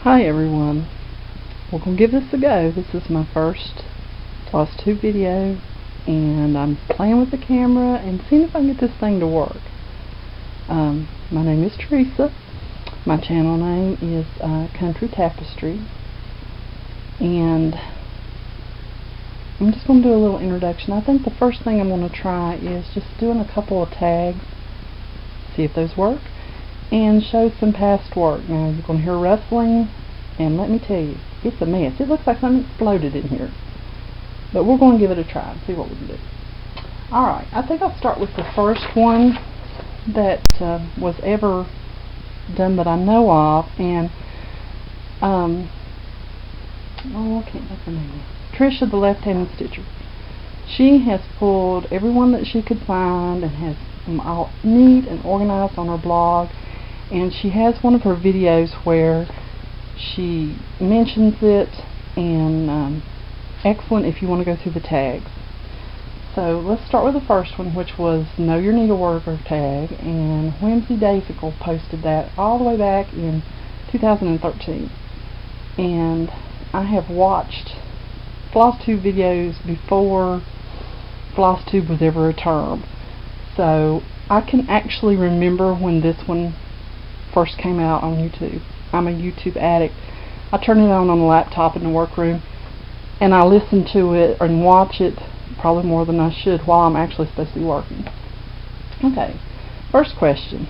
Hi everyone, we're going to give this a go. This is my first Flosstube video and I'm playing with the camera and seeing if I can get this thing to work. My name is Teresa. My channel name is Country Tapestry, and I'm just going to do a little introduction. I think the first thing I'm going to try is just doing a couple of tags, see if those work, and show some past work. Now you're going to hear rustling, and let me tell you, it's a mess. It looks like something exploded in here, but we're going to give it a try and see what we can do. Alright, I think I'll start with the first one that was ever done that I know of, and oh, I can't think of her name. Tricia, the left-handed stitcher. She has pulled everyone that she could find and has them all neat and organized on her blog, and she has one of her videos where she mentions it, and excellent if you want to go through the tags. So let's start with the first one, which was Know Your Needleworker tag, and Whimsy Daisical posted that all the way back in 2013. And I have watched Flosstube videos before Flosstube was ever a term. So I can actually remember when this one first came out on YouTube. I'm a YouTube addict. I turn it on the laptop in the workroom, and I listen to it and watch it probably more than I should while I'm actually supposed to be working. Okay, first question.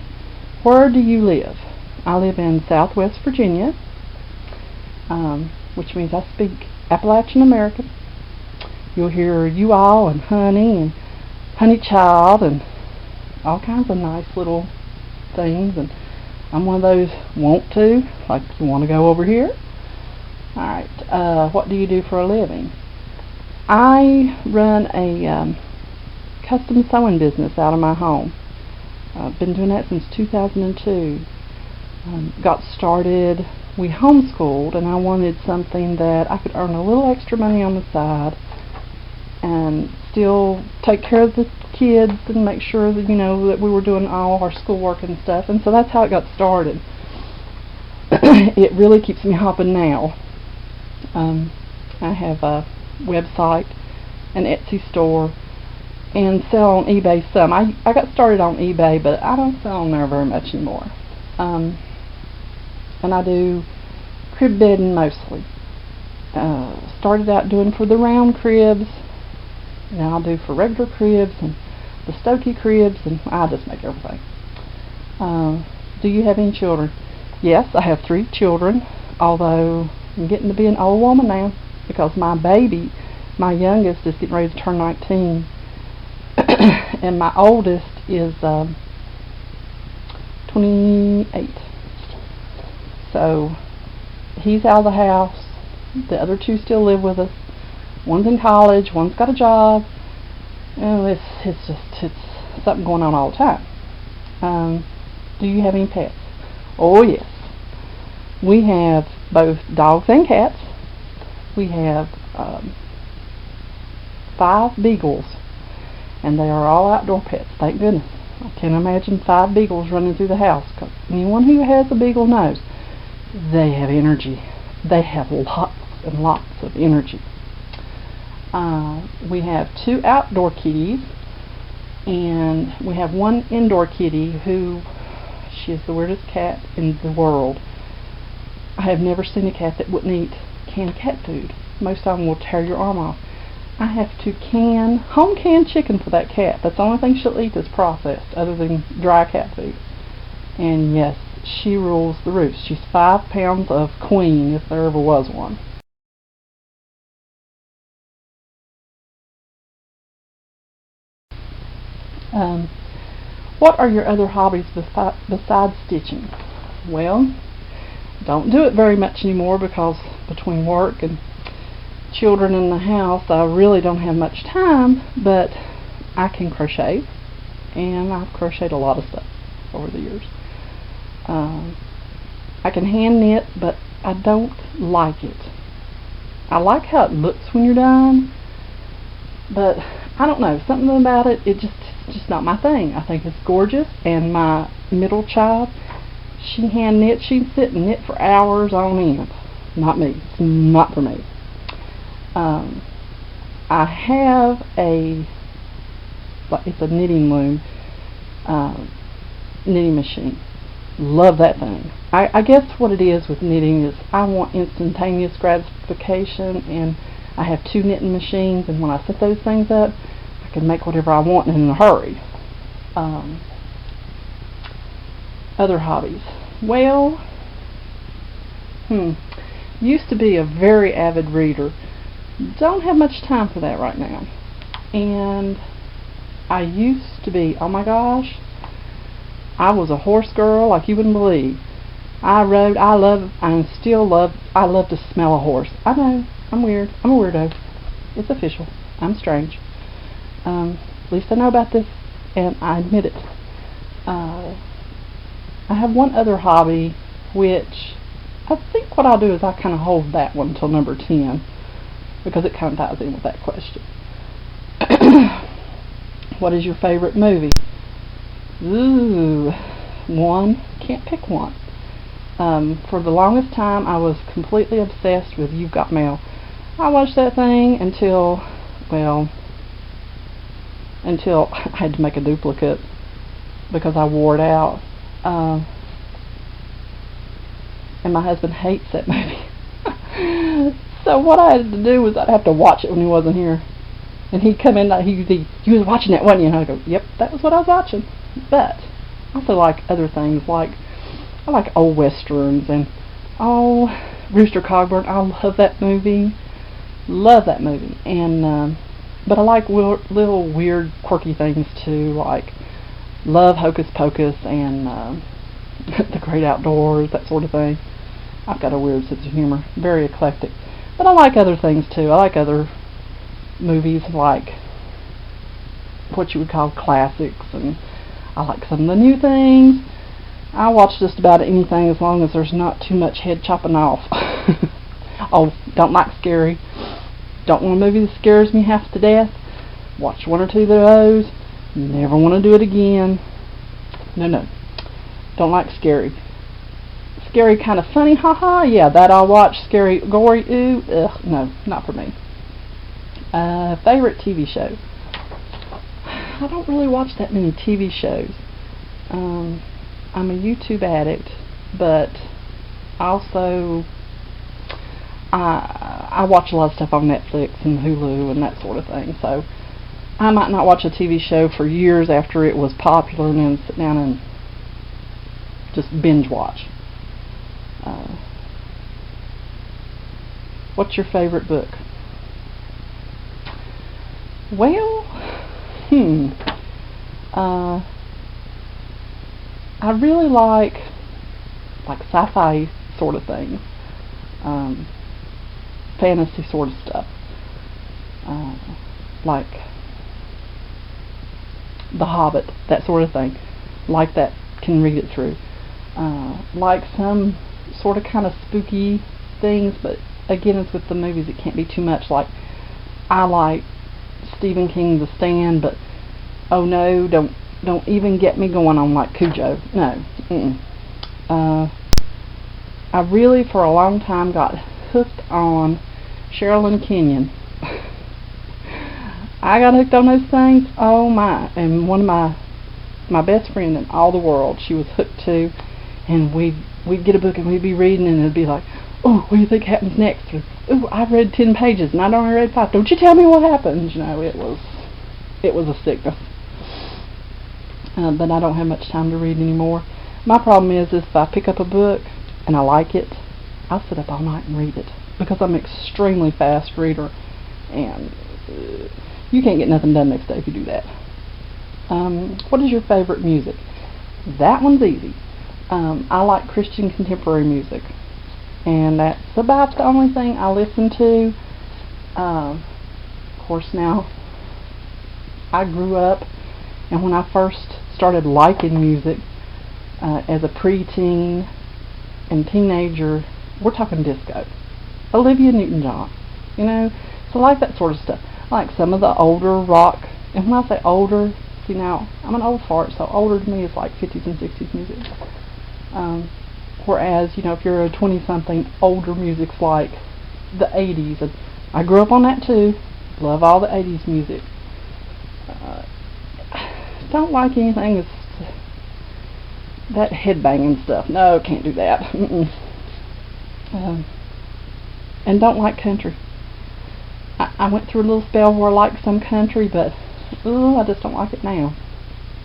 Where do you live? I live in Southwest Virginia, which means I speak Appalachian American. You'll hear you all and honey and honey child and all kinds of nice little things, and I'm one of those want to, like, you want to go over here? Alright, what do you do for a living? I run a custom sewing business out of my home. I've been doing that since 2002. Got started, we homeschooled, and I wanted something that I could earn a little extra money on the side and still take care of the kids and make sure that, you know, that we were doing all our schoolwork and stuff. And so that's how it got started. It really keeps me hopping now. I have a website, an Etsy store, and sell on eBay some. I got started on eBay, but I don't sell on there very much anymore. And I do crib bedding mostly. Started out doing for the round cribs. Now I do for regular cribs and the Stokey cribs, and I just make everything. Do you have any children? Yes, I have 3 children, although I'm getting to be an old woman now because my baby, my youngest, is getting ready to turn 19 and my oldest is 28. So he's out of the house. The other 2 still live with us. One's in college, one's got a job. Oh, it's something going on all the time. Do you have any pets? Oh yes. We have both dogs and cats. We have 5 beagles, and they are all outdoor pets, thank goodness. I can't imagine 5 beagles running through the house, because anyone who has a beagle knows they have energy. They have lots and lots of energy. We have 2 outdoor kitties, and we have 1 indoor kitty who, she is the weirdest cat in the world. I have never seen a cat that wouldn't eat canned cat food. Most of them will tear your arm off. I have to home canned chicken for that cat. That's the only thing she'll eat that's processed, other than dry cat food. And yes, she rules the roost. She's 5 pounds of queen, if there ever was one. What are your other hobbies besides stitching? Well, don't do it very much anymore because between work and children in the house, I really don't have much time, but I can crochet, and I've crocheted a lot of stuff over the years. I can hand knit, but I don't like it. I like how it looks when you're done, but I don't know, something about it, it's just not my thing. I think it's gorgeous, and my middle child, She hand knits. She'd sit and knit for hours on end. Not me. It's not for me. I have it's a knitting loom, knitting machine. Love that thing. I guess what it is with knitting is I want instantaneous gratification, and I have 2 knitting machines, and when I set those things up, I can make whatever I want in a hurry. Other hobbies. Well, used to be a very avid reader. Don't have much time for that right now. And I used to be, oh my gosh, I was a horse girl like you wouldn't believe. I rode, I love to smell a horse. I know, I'm weird. I'm a weirdo. It's official. I'm strange. At least I know about this, and I admit it. I have one other hobby, which I think what I'll do is I'll kind of hold that one until number 10, because it kind of ties in with that question. What is your favorite movie? Ooh, one. Can't pick one. For the longest time, I was completely obsessed with You've Got Mail. I watched that thing until I had to make a duplicate because I wore it out. And my husband hates that movie. So what I had to do was I'd have to watch it when he wasn't here. And he'd come in, he was watching that, wasn't you? And I'd go, yep, that was what I was watching. But I also like other things, like I like old westerns and Rooster Cogburn. I love that movie. Love that movie. And but I like little weird, quirky things too, like love Hocus Pocus and The Great Outdoors, that sort of thing. I've got a weird sense of humor, very eclectic. But I like other things too. I like other movies, like what you would call classics, and I like some of the new things. I watch just about anything as long as there's not too much head chopping off. Oh, don't like scary. Don't want a movie that scares me half to death. Watch 1 or 2 of those. Never want to do it again. No. Don't like scary. Scary kind of funny, haha, yeah, that I'll watch. Scary, gory, ooh, ugh, no, not for me. Favorite TV show? I don't really watch that many TV shows. I'm a YouTube addict, but also I watch a lot of stuff on Netflix and Hulu and that sort of thing, so I might not watch a TV show for years after it was popular and then sit down and just binge watch. What's your favorite book? Well, I really like sci-fi sort of things, fantasy sort of stuff, like The Hobbit, that sort of thing. Like that, can read it through. Like some sort of kind of spooky things, but again, it's with the movies, it can't be too much. Like, I like Stephen King's The Stand, but oh no, don't even get me going on like Cujo. No. I really for a long time got hooked on Sherilyn Kenyon. I got hooked on those things, oh my. And one of my best friend in all the world, she was hooked too, and we'd get a book and we'd be reading and it'd be like, oh, what do you think happens next? Or, oh, I've read 10 pages and I'd only read 5. Don't you tell me what happens? You know, it was a sickness. But I don't have much time to read anymore. My problem is if I pick up a book and I like it, I'll sit up all night and read it, because I'm an extremely fast reader, and you can't get nothing done next day if you do that. What is your favorite music? That one's easy. I like Christian contemporary music, and that's about the only thing I listen to. Of course, now I grew up, and when I first started liking music as a preteen and teenager, we're talking disco, Olivia Newton-John, you know, so I like that sort of stuff. I like some of the older rock, and when I say older, see, now I'm an old fart, so older to me is like 50s and 60s music. Whereas, you know, if you're a 20-something, older music's like the 80s. And I grew up on that too. Love all the 80s music. Don't like anything that's that headbanging stuff. No, can't do that. And don't like country. I went through a little spell where I liked some country, but I just don't like it now.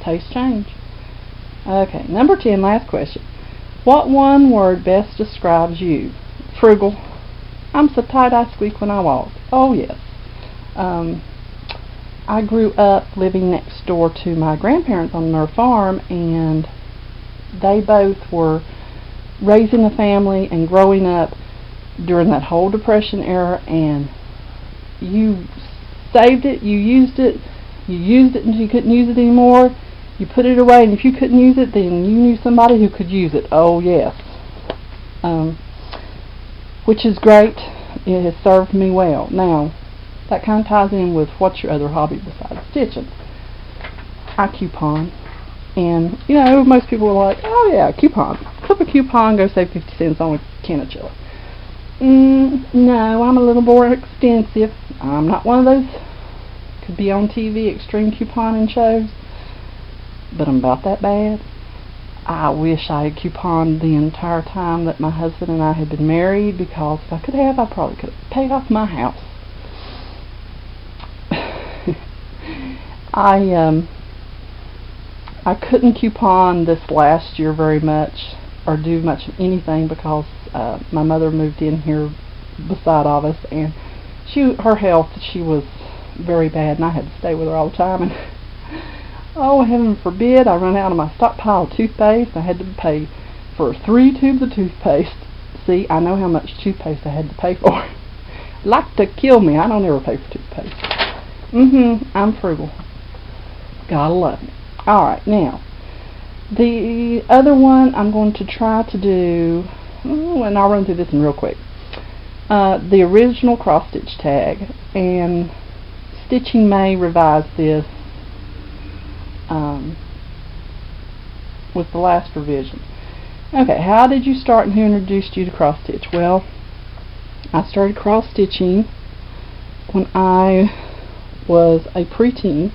Taste change. Okay, number 10, last question. What one word best describes you? Frugal. I'm so tight I squeak when I walk. Oh yes. I grew up living next door to my grandparents on their farm, and they both were raising a family and growing up during that whole Depression era, and you saved it, you used it until you couldn't use it anymore. You put it away, and if you couldn't use it, then you knew somebody who could use it. Oh yes. Which is great. It has served me well. Now, that kind of ties in with what's your other hobby besides stitching. I coupon. And, you know, most people are like, oh yeah, coupon. Flip a coupon, go save 50 cents on a can of chili. No, I'm a little more extensive. I'm not one of those could be on TV extreme couponing shows, but I'm about that bad. I wish I had couponed the entire time that my husband and I had been married, because if I could have, I probably could have paid off my house. I couldn't coupon this last year very much, or do much of anything, because my mother moved in here beside of us, and her health, she was very bad, and I had to stay with her all the time, and oh, heaven forbid I run out of my stockpile of toothpaste. I had to pay for 3 tubes of toothpaste. See, I know how much toothpaste I had to pay for. Like to kill me. I don't ever pay for toothpaste. I'm frugal. Gotta love me. Alright, now, the other one I'm going to try to do, and I'll run through this one real quick. The original cross-stitch tag, and Stitching may revise this with the last revision. Okay, how did you start and who introduced you to cross-stitch? Well, I started cross-stitching when I was a preteen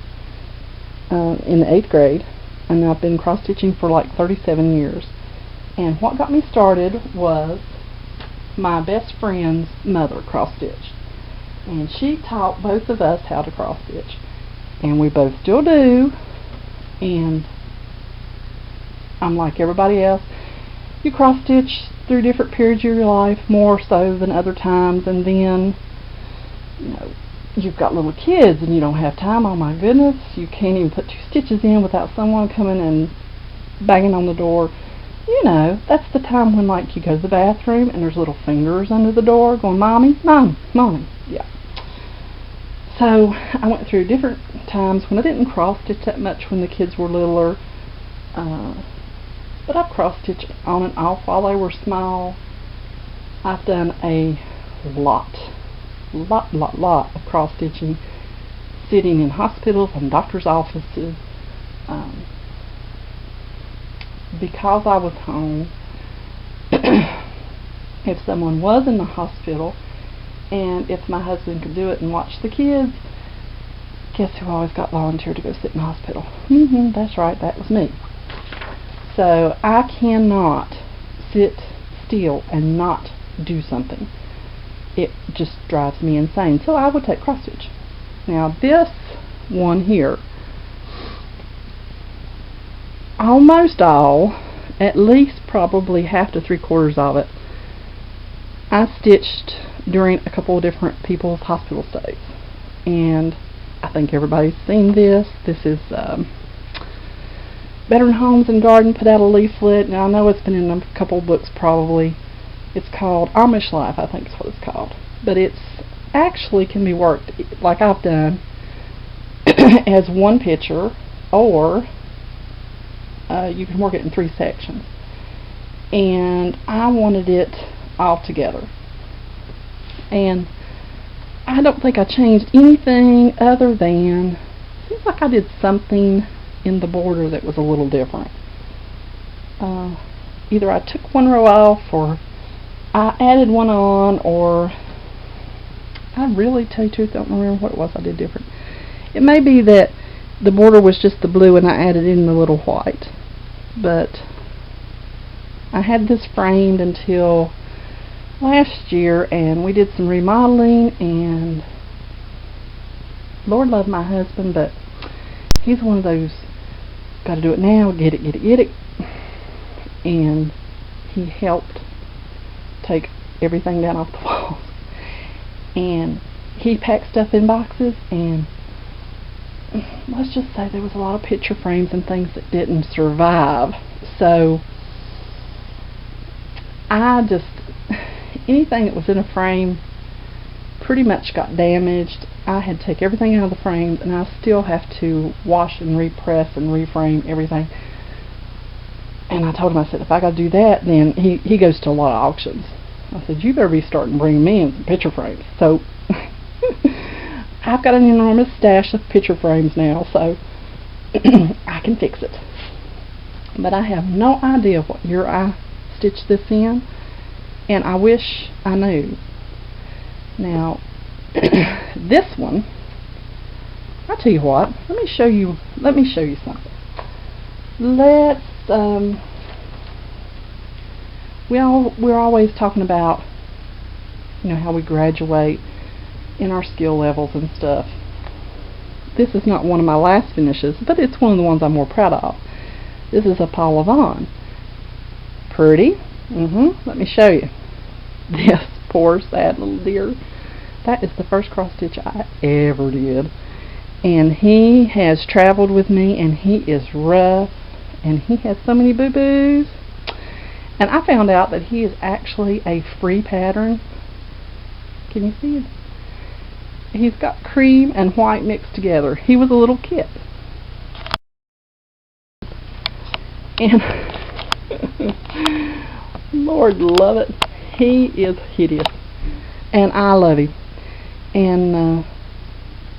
in the 8th grade, and I've been cross-stitching for like 37 years. And what got me started was my best friend's mother cross-stitched, and she taught both of us how to cross-stitch, and we both still do. And I'm like everybody else, you cross-stitch through different periods of your life, more so than other times, and then, you know, you've got little kids and you don't have time. Oh my goodness, you can't even put 2 stitches in without someone coming and banging on the door. You know, that's the time when, like, you go to the bathroom and there's little fingers under the door going, Mommy, Mommy, Mommy. Yeah. So I went through different times when I didn't cross-stitch that much when the kids were littler, but I've cross-stitched on and off while they were small. I've done a lot of cross-stitching, sitting in hospitals and doctors' offices. Because I was home, if someone was in the hospital, and if my husband could do it and watch the kids, guess who always got volunteered to go sit in the hospital? That's right, that was me. So I cannot sit still and not do something. It just drives me insane. So I would take cross-stitch. Now this one here, almost all, at least probably half to 3/4 of it, I stitched during a couple of different people's hospital stays. And I think everybody's seen this. This is Veteran Homes and Garden put out a leaflet. Now I know it's been in a couple of books probably. It's called Amish Life, I think is what it's called. But it's actually can be worked like I've done as one picture, or you can work it in 3 sections. And I wanted it all together. And I don't think I changed anything other than, seems like I did something in the border that was a little different. either I took one row off or I added one on, or I really, tell you the truth, don't remember what it was I did different. It may be that the border was just the blue and I added in the little white, but I had this framed until last year, and we did some remodeling, and Lord love my husband, but he's one of those, gotta do it now, get it, and he helped take everything down off the walls, and he packed stuff in boxes, and let's just say there was a lot of picture frames and things that didn't survive. So anything that was in a frame pretty much got damaged. I had to take everything out of the frames, and I still have to wash and repress and reframe everything. And I told him, I said, if I gotta do that, then he goes to a lot of auctions. I said, you better be starting bringing me in some picture frames. So I've got an enormous stash of picture frames now, so I can fix it. But I have no idea what year I stitched this in, and I wish I knew. Now, this one, I'll tell you what, let me show you something. Let's, we're always talking about, how we graduate in our skill levels and stuff. This is not one of my last finishes, but it's one of the ones I'm more proud of. This is a Paula Vaughn. Pretty. Let me show you. This poor sad little dear. That is the first cross stitch I ever did. And he has traveled with me, and he is rough, and he has so many boo-boos. And I found out that he is actually a free pattern. Can you see it? He's got cream and white mixed together. He was a little kit. And Lord love it, he is hideous. And I love him. And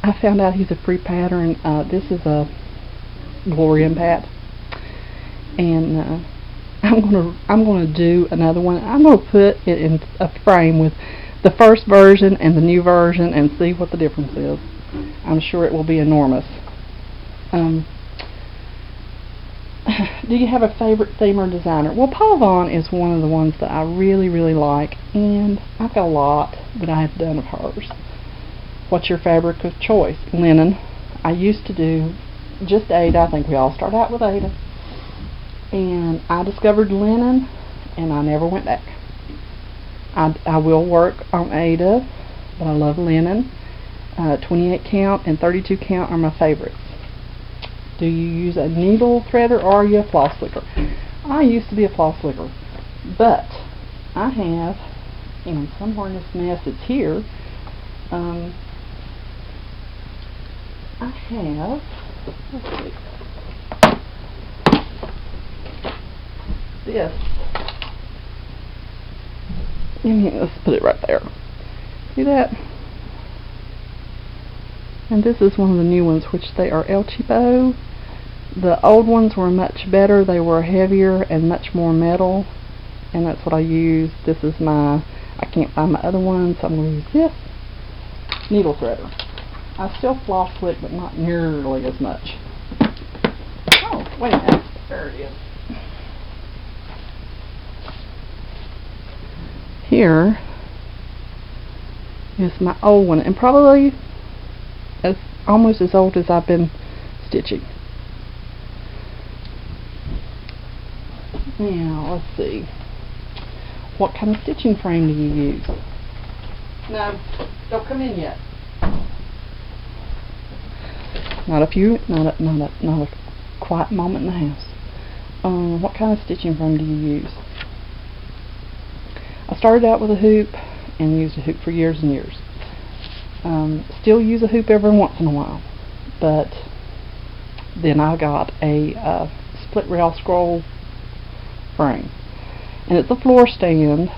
I found out he's a free pattern. This is a Gloria pat. And I'm gonna do another one. I'm gonna put it in a frame with the first version and the new version and see what the difference is. I'm sure it will be enormous. Do you have a favorite theme or designer? Well, Paula Vaughn is one of the ones that I really, really like, and I've got a lot that I have done of hers. What's your fabric of choice? Linen. I used to do just Ada. I think we all start out with Ada. And I discovered linen, and I never went back. I will work on Ada, but I love linen. 28 count and 32 count are my favorites. Do you use a needle threader or are you a floss licker? I used to be a floss licker, but I have, somewhere in this mess, it's here. I have, let's see, this. Let's put it right there. See that? And this is one of the new ones, which they are El Cheapo. The old ones were much better. They were heavier and much more metal, and that's what I use. This is I can't find my other one, so I'm going to use this needle threader. I still floss flip, but not nearly as much. Oh, wait a minute. There it is. Here is my old one, and probably almost as old as I've been stitching. Now, let's see. What kind of stitching frame do you use? No, don't come in yet. Not a quiet moment in the house. What kind of stitching frame do you use? I started out with a hoop and used a hoop for years and years. Still use a hoop every once in a while, but then I got a split rail scroll frame, and it's a floor stand,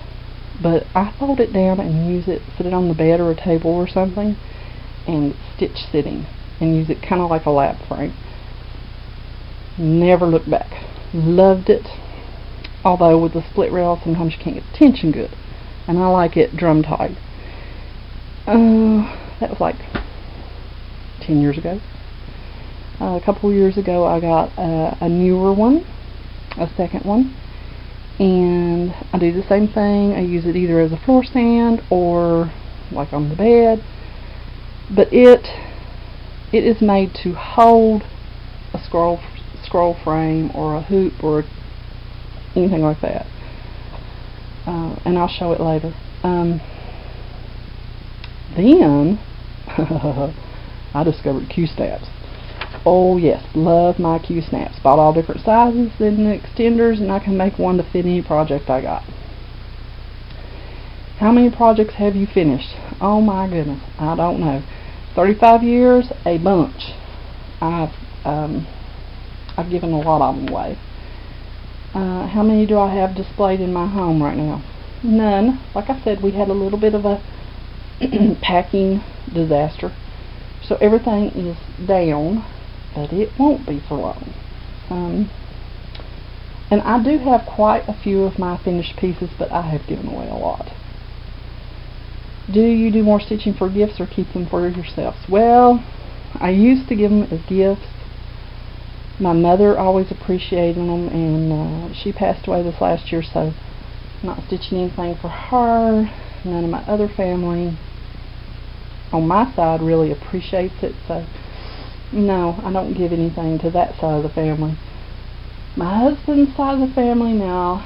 but I fold it down and use it, sit it on the bed or a table or something, and stitch sitting, and use it kind of like a lap frame. Never looked back. Loved it. although with the split rail sometimes you can't get the tension good, and I like it drum tight. That was like 10 years ago. A couple years ago I got a newer one, a second one, and I do the same thing. I use it either as a floor stand or like on the bed, but it is made to hold a scroll frame or a hoop or anything like that, and I'll show it later. Then I discovered Q-snaps. Oh yes, love my Q-snaps. Bought all different sizes and extenders, and I can make one to fit any project I got. How many projects have you finished? Oh my goodness, I don't know. 35 years, a bunch. I've given a lot of them away. How many do I have displayed in my home right now? None. Like I said, we had a little bit of a packing disaster, so everything is down, but it won't be for long. And I do have quite a few of my finished pieces, but I have given away a lot. Do you do more stitching for gifts or keep them for yourselves? Well, I used to give them as gifts. My mother always appreciated them, and she passed away this last year, so I'm not stitching anything for her. None of my other family on my side really appreciates it, so no, I don't give anything to that side of the family. My husband's side of the family, now,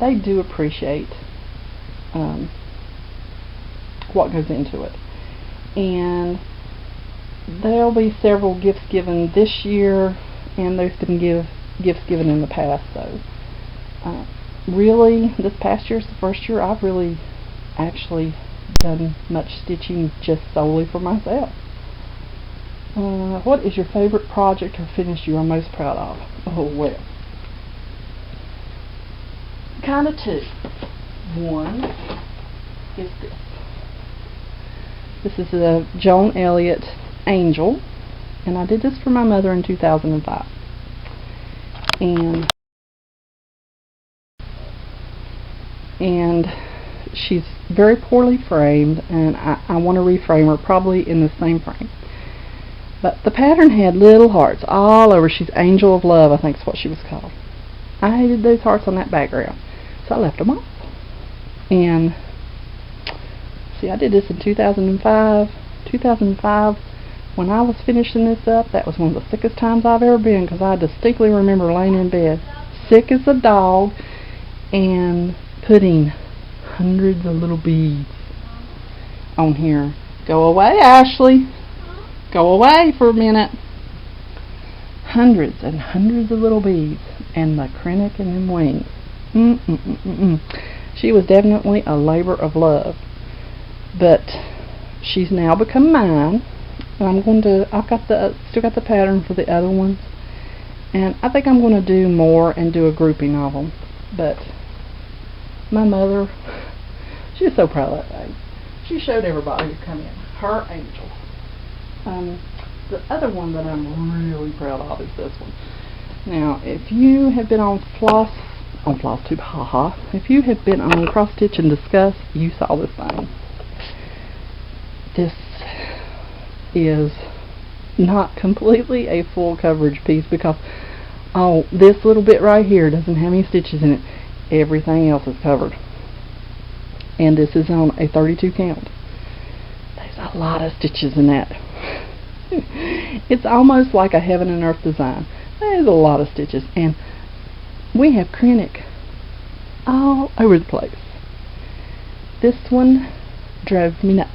they do appreciate what goes into it, and there'll be several gifts given this year, and there's been gifts given in the past. So really, this past year is the first year I've really actually done much stitching just solely for myself. What is your favorite project or finish you are most proud of? Oh well, kind of two. One is this. This is a Joan Elliott Angel, and I did this for my mother in 2005. And she's very poorly framed, and I want to reframe her probably in the same frame. But the pattern had little hearts all over. She's Angel of Love, I think is what she was called. I hated those hearts on that background, so I left them off. And see, I did this in 2005. 2005, when I was finishing this up, that was one of the sickest times I've ever been, because I distinctly remember laying in bed, sick as a dog, and putting hundreds of little beads on here. Go away, Ashley. Go away for a minute. Hundreds and hundreds of little beads, and the krennic and them wings. She was definitely a labor of love, but she's now become mine, and I've got still got the pattern for the other ones, and I think I'm going to do more and do a grouping of them. But my mother, she was so proud of that thing. She showed everybody who come in her Angel. The other one that I'm really proud of is this one. Now, if you have been on Flosstube, haha, if you have been on Cross Stitch and Discuss, you saw this thing. This is not completely a full coverage piece, because this little bit right here doesn't have any stitches in it. Everything else is covered, and this is on a 32 count. There's a lot of stitches in that. It's almost like a heaven and earth design. There's a lot of stitches, and we have krennic all over the place. This one drove me nuts.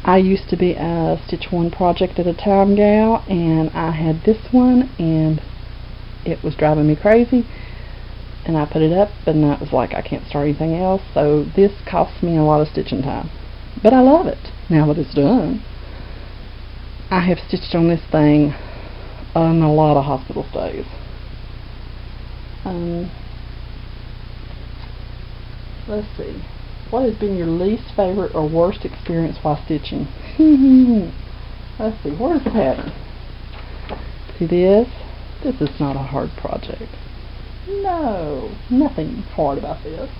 I used to be a Stitch One project at a time gal, and I had this one, and it was driving me crazy, and I put it up, and I was like, I can't start anything else, so this cost me a lot of stitching time. But I love it now that it's done. I have stitched on this thing on a lot of hospital stays. Let's see. What has been your least favorite or worst experience while stitching? Let's see. Where's the pattern? See this? This is not a hard project. No, nothing hard about this.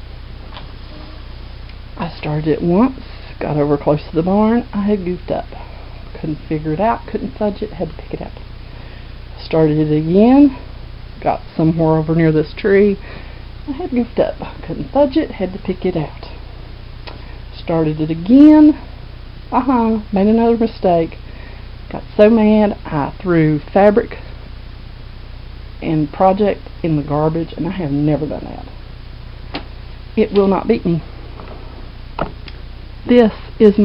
I started it once, got over close to the barn, I had goofed up. Couldn't figure it out, couldn't fudge it, had to pick it up. Started it again, got somewhere over near this tree, I had goofed up. Couldn't fudge it, had to pick it out. Started it again, made another mistake. Got so mad, I threw fabric and project in the garbage, and I have never done that. It will not beat me. This is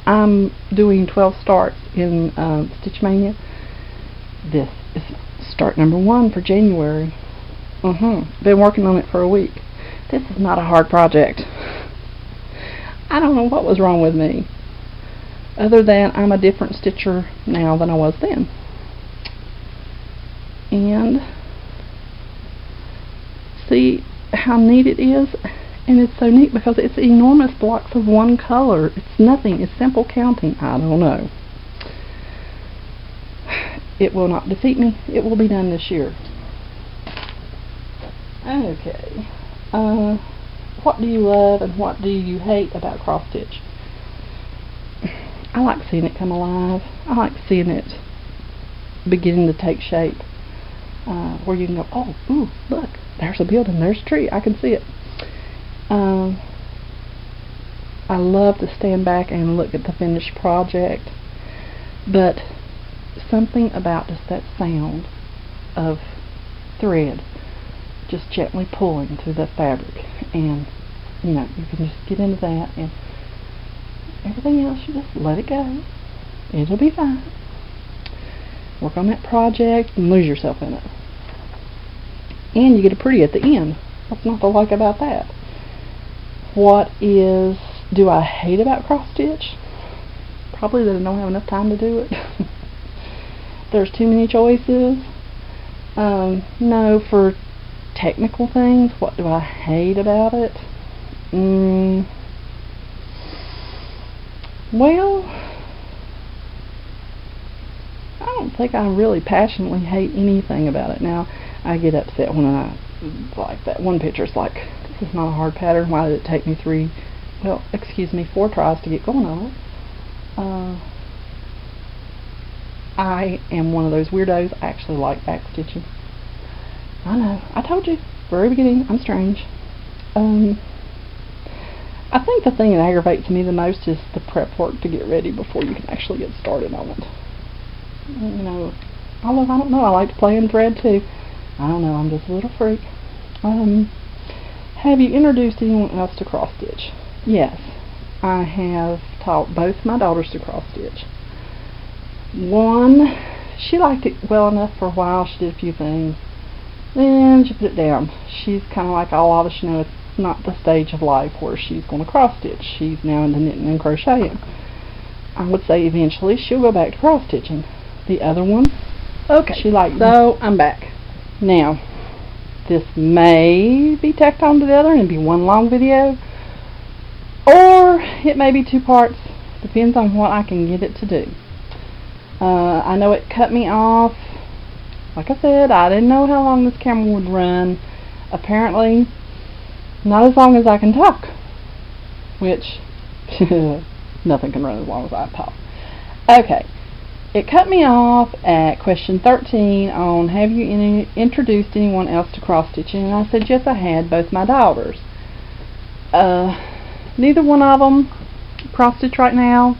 I'm doing 12 starts in Stitch Mania. This is start number 1 for January. Been working on it for a week. This is not a hard project. I don't know what was wrong with me, other than I'm a different stitcher now than I was then. And see how neat it is? And it's so neat because it's enormous blocks of one color. It's nothing. It's simple counting. I don't know. It will not defeat me. It will be done this year. Okay. What do you love and what do you hate about cross stitch? I like seeing it come alive. I like seeing it beginning to take shape. Where you can go, oh, ooh, look, there's a building, there's a tree, I can see it. I love to stand back and look at the finished project, but something about just that sound of thread just gently pulling through the fabric, and you know, you can just get into that, and everything else you just let it go. It'll be fine. Work on that project and lose yourself in it. And you get a pretty at the end. What's not to like about that? What do I hate about cross stitch? Probably that I don't have enough time to do it. There's too many choices. No, for technical things, what do I hate about it? Well, I don't think I really passionately hate anything about it. Now, I get upset when I, like that one picture, it's like, this is not a hard pattern, why did it take me 4 tries to get going on it? I am one of those weirdos. I actually like back stitching. I know, I told you, very beginning, I'm strange. I think the thing that aggravates me the most is the prep work to get ready before you can actually get started on it. You know, although I don't know, I like to play in thread too. I don't know, I'm just a little freak. Have you introduced anyone else to cross stitch? Yes, I have taught both my daughters to cross stitch. One, she liked it well enough for a while. She did a few things, then she put it down. She's kind of like all of us, you know, it's not the stage of life where she's going to cross stitch. She's now into knitting and crocheting. I would say eventually she'll go back to cross stitching. The other one, okay, she liked it. So I'm back. Now, this may be tacked on to the other and be one long video, or it may be 2 parts. Depends on what I can get it to do. I know it cut me off. Like I said, I didn't know how long this camera would run. Apparently, not as long as I can talk, which nothing can run as long as I talk. Okay, it cut me off at question 13 on have you introduced anyone else to cross stitching, and I said yes, I had, both my daughters. Neither one of them cross stitch right now.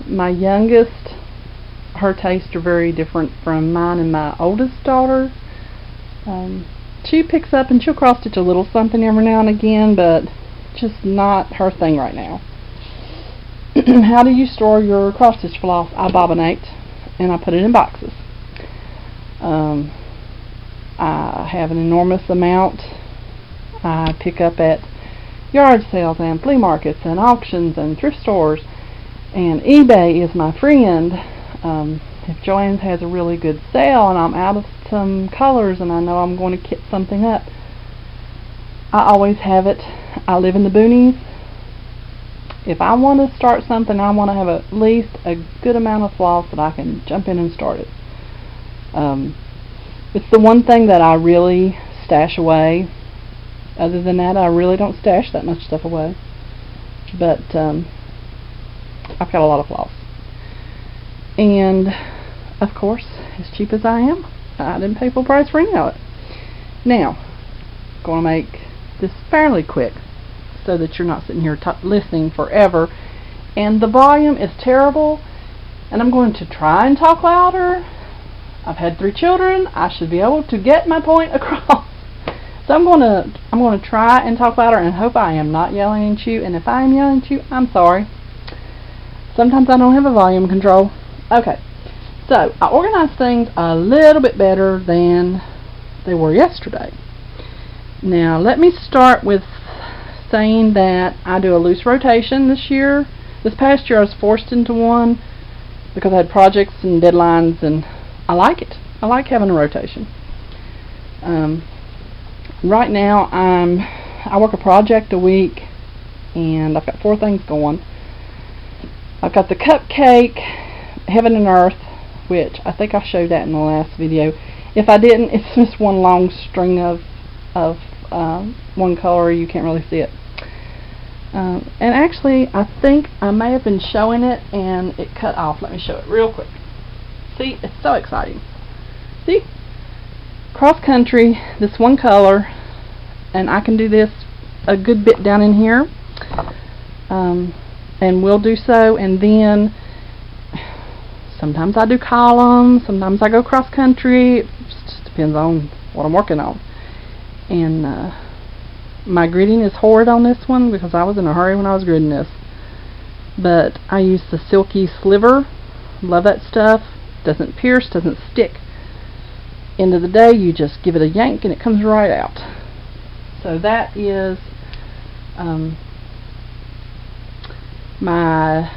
My youngest, her tastes are very different from mine and my oldest daughter. She picks up and she'll cross stitch a little something every now and again, but just not her thing right now. How do you store your cross stitch floss? I bobbinate and I put it in boxes. I have an enormous amount I pick up at yard sales and flea markets and auctions and thrift stores, and eBay is my friend. If Joanne's has a really good sale and I'm out of some colors and I know I'm going to kit something up, I always have it. I live in the boonies. If I want to start something, I want to have at least a good amount of floss that I can jump in and start it. It's the one thing that I really stash away. Other than that, I really don't stash that much stuff away. But I've got a lot of floss. And, of course, as cheap as I am, I didn't pay full price for any of it. Now, I'm going to make this fairly quick so that you're not sitting here listening forever. And the volume is terrible, and I'm going to try and talk louder. I've had 3 children. I should be able to get my point across. So I'm going to try and talk louder and hope I am not yelling at you. And if I am yelling at you, I'm sorry. Sometimes I don't have a volume control. Okay, so I organized things a little bit better than they were yesterday. Now let me start with saying that I do a loose rotation this year. This past year I was forced into one because I had projects and deadlines, and I like it. I like having a rotation. Right now I work a project a week, and I've got 4 things going. I've got the cupcake, Heaven and Earth, which I think I showed that in the last video. If I didn't, it's just one long string of one color. You can't really see it. And actually, I think I may have been showing it and it cut off. Let me show it real quick. See, it's so exciting. See? Cross country, this one color, and I can do this a good bit down in here. And we'll do so, and then sometimes I do columns, sometimes I go cross country. It just depends on what I'm working on. And my gridding is horrid on this one because I was in a hurry when I was gridding this. But I use the silky sliver. Love that stuff. Doesn't pierce, doesn't stick. End of the day, you just give it a yank and it comes right out. So that is my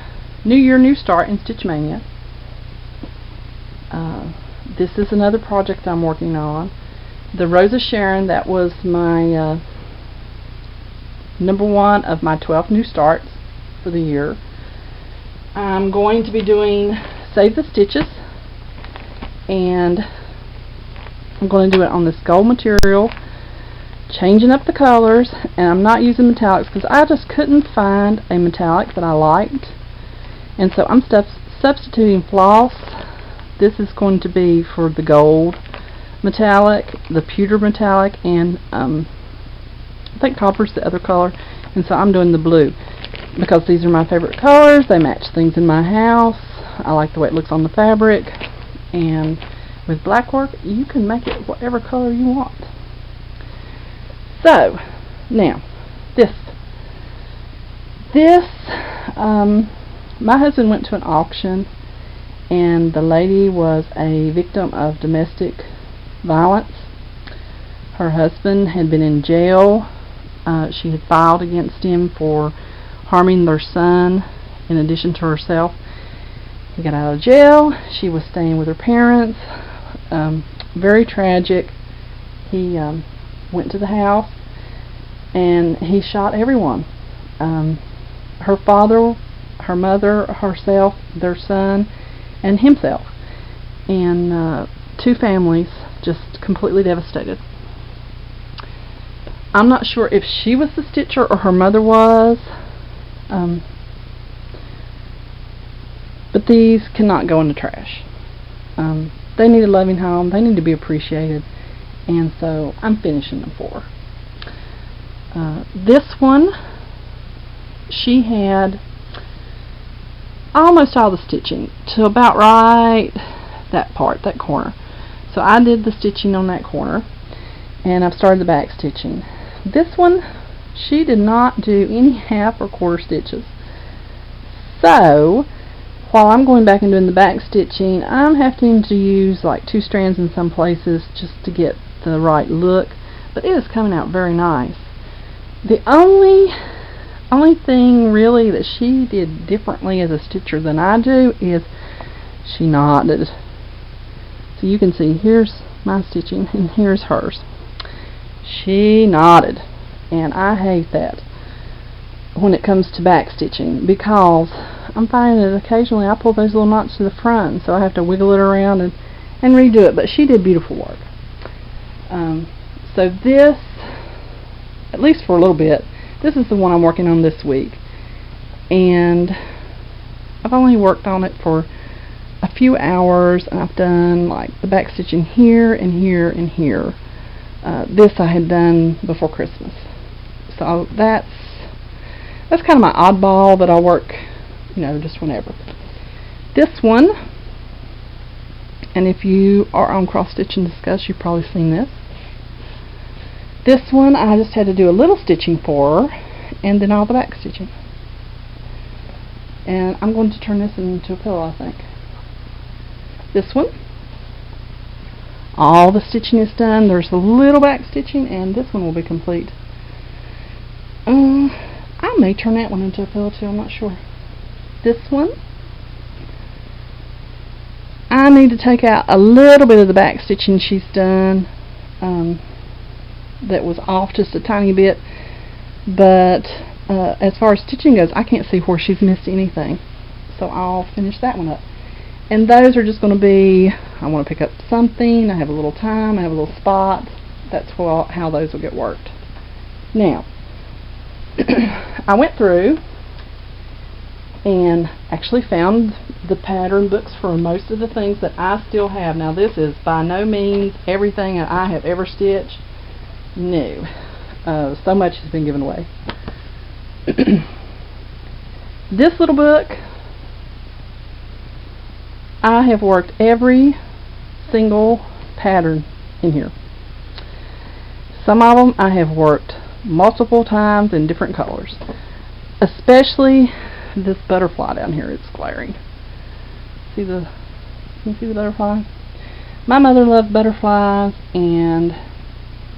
New Year, New Start in Stitch Mania. This is another project I'm working on. The Rose of Sharon, that was my number 1 of my 12 new starts for the year. I'm going to be doing Save the Stitches, and I'm going to do it on this gold material, changing up the colors, and I'm not using metallics because I just couldn't find a metallic that I liked, and so I'm substituting floss. This is going to be for the gold metallic, the pewter metallic, and I think copper's the other color, and so I'm doing the blue because these are my favorite colors. They match things in my house. I like the way it looks on the fabric, and with black work you can make it whatever color you want. So now this my husband went to an auction, and the lady was a victim of domestic violence. Her husband had been in jail. She had filed against him for harming their son in addition to herself. He got out of jail. She was staying with her parents. Very tragic. He went to the house and he shot everyone. Her father, her mother, herself, their son, and himself. And 2 families just completely devastated. I'm not sure if she was the stitcher or her mother was. But these cannot go in the trash. They need a loving home. They need to be appreciated. And so I'm finishing them for her. This one, she had almost all the stitching to about right that part, that corner. So I did the stitching on that corner, and I've started the back stitching. This one, she did not do any half or quarter stitches. So while I'm going back and doing the back stitching, I'm having to use like 2 strands in some places just to get the right look, but it is coming out very nice. The only thing really that she did differently as a stitcher than I do is she knotted. So you can see here's my stitching and here's hers. She knotted, and I hate that when it comes to back stitching, because I'm finding that occasionally I pull those little knots to the front, and so I have to wiggle it around and redo it. But she did beautiful work. So this, at least for a little bit, this is the one I'm working on this week. And I've only worked on it for a few hours, and I've done like the back stitching here and here and here. This I had done before Christmas. So that's kind of my oddball that I work, you know, just whenever. This one, and if you are on Cross Stitch and Discuss, you've probably seen this. This one I just had to do a little stitching for, and then all the back stitching. And I'm going to turn this into a pillow, I think. This one, all the stitching is done. There's a little back stitching, and this one will be complete. I may turn that one into a pillow too, I'm not sure. This one, I need to take out a little bit of the back stitching she's done. That was off just a tiny bit, but as far as stitching goes, I can't see where she's missed anything, so I'll finish that one up. And those are just going to be, I want to pick up something, I have a little time, I have a little spot. That's how those will get worked. Now, I went through and actually found the pattern books for most of the things that I still have. Now, this is by no means everything that I have ever stitched. No. So much has been given away. This little book, I have worked every single pattern in here. Some of them I have worked multiple times in different colors. Especially this butterfly down here. It's glaring. Can you see the butterfly? My mother loved butterflies, and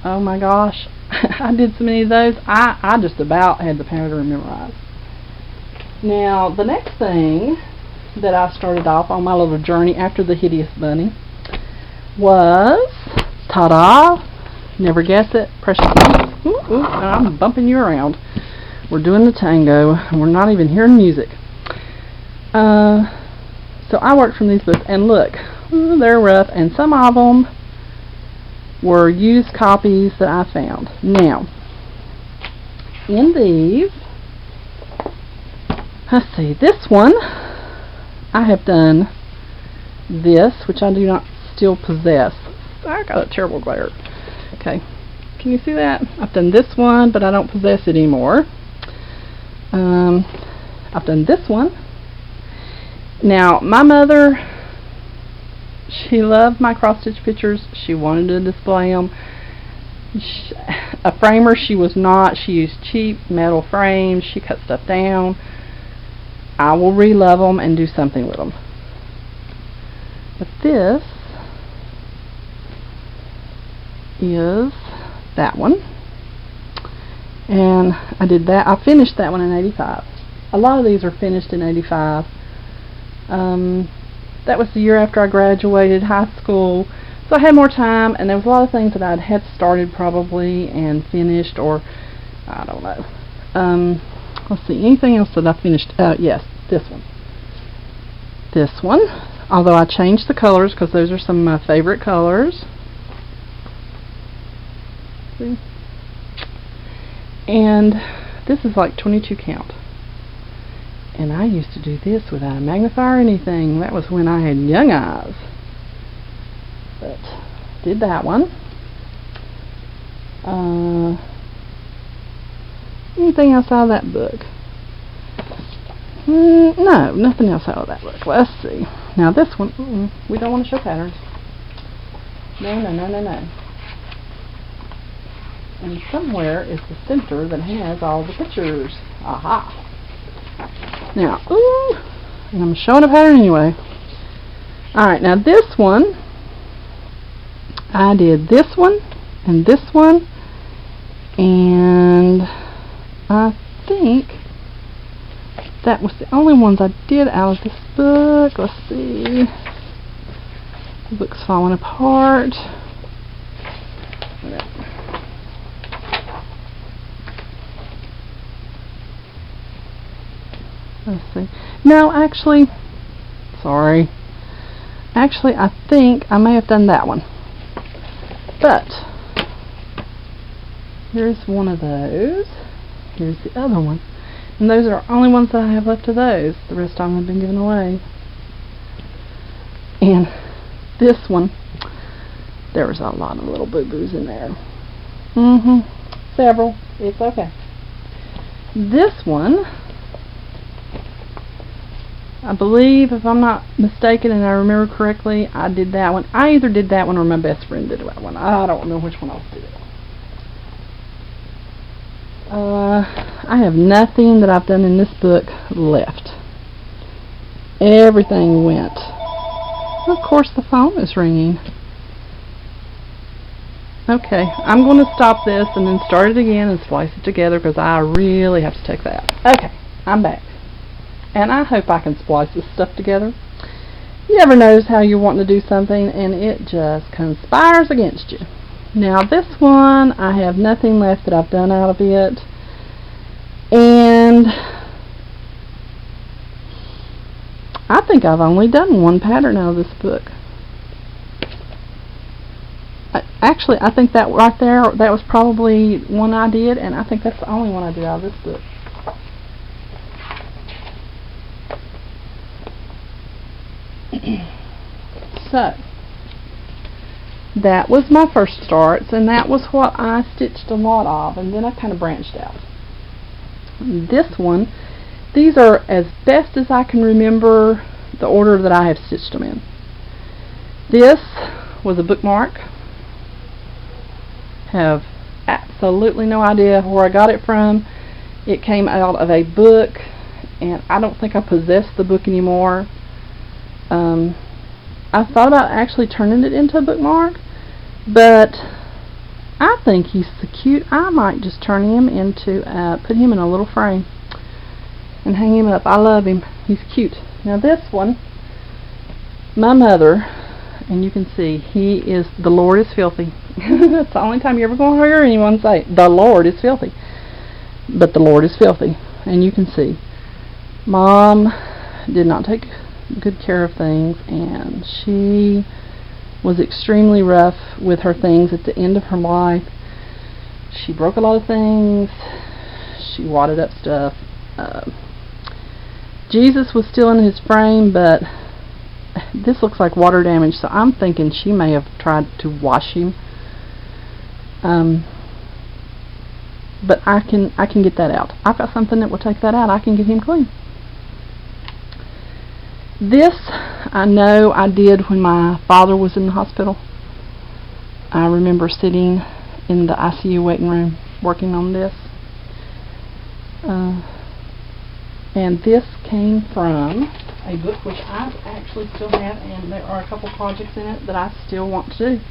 oh my gosh, I did so many of those. I just about had the pattern memorized. Now, the next thing that I started off on my little journey after the hideous bunny was, ta-da, never guess it, Precious Bunny. Ooh, ooh, I'm bumping you around. We're doing the tango, and we're not even hearing music. So I worked from these books, and look, they're rough, and some of them were used copies that I found. Now, in these, let's see, this one, I have done this, which I do not still possess. I got a terrible glare. Okay, can you see that? I've done this one, but I don't possess it anymore. I've done this one. Now, my mother, she loved my cross-stitch pictures. She wanted to display them. A framer she was not. She used cheap metal frames. She cut stuff down. I will re-love them and do something with them. But this is that one. And I did that. I finished that one in 85. A lot of these are finished in 85. That was the year after I graduated high school, so I had more time, and there was a lot of things that I had started probably and finished, or I don't know. Let's see, anything else that I finished? Yes, this one. This one, although I changed the colors because those are some of my favorite colors. See? And this is like 22 count. And I used to do this without a magnifier or anything. That was when I had young eyes. But did that one. Anything else out of that book? No, nothing else out of that book. Let's see. Now this one, we don't want to show patterns. No, no, no, no, no. And somewhere is the center that has all the pictures. Aha! Now, and I'm showing a pattern anyway. Alright, now this one, I did this one, and I think that was the only ones I did out of this book. Let's see. The book's falling apart. Let's see. No, actually, sorry. Actually, I think I may have done that one. But Here's one of those. Here's the other one. And those are the only ones that I have left of those. The rest of them have been given away. And this one, there was a lot of little boo-boos in there. Several. It's okay. This one, I believe, if I'm not mistaken and I remember correctly, I did that one. I either did that one or my best friend did that one. I don't know which one else did it. I have nothing that I've done in this book left. Everything went. Of course, the phone is ringing. Okay, I'm going to stop this and then start it again and splice it together because I really have to take that. Okay, I'm back. And I hope I can splice this stuff together. You ever notice how you're wanting to do something and it just conspires against you? Now this one, I have nothing left that I've done out of it. And I think I've only done one pattern out of this book. Actually, I think that right there, that was probably one I did, and I think that's the only one I did out of this book. So, that was my first starts, and that was what I stitched a lot of, and then I kind of branched out. This one, these are as best as I can remember the order that I have stitched them in. This was a bookmark. Have absolutely no idea where I got it from. It came out of a book, and I don't think I possess the book anymore. I thought about actually turning it into a bookmark, but I think he's so cute I might just turn him into put him in a little frame and hang him up. I love him. He's cute. Now this one, my mother, and you can see he is, the Lord is filthy. That's the only time you're ever going to hear anyone say the Lord is filthy. But the Lord is filthy, and you can see Mom did not take good care of things, and she was extremely rough with her things at the end of her life. She broke a lot of things. She wadded up stuff. Jesus was still in his frame, but this looks like water damage, so I'm thinking she may have tried to wash him. But I can get that out. I've got something that will take that out. I can get him clean. This I know I did when my father was in the hospital. I remember sitting in the ICU waiting room working on this. And this came from a book which I actually still have, and there are a couple projects in it that I still want to do.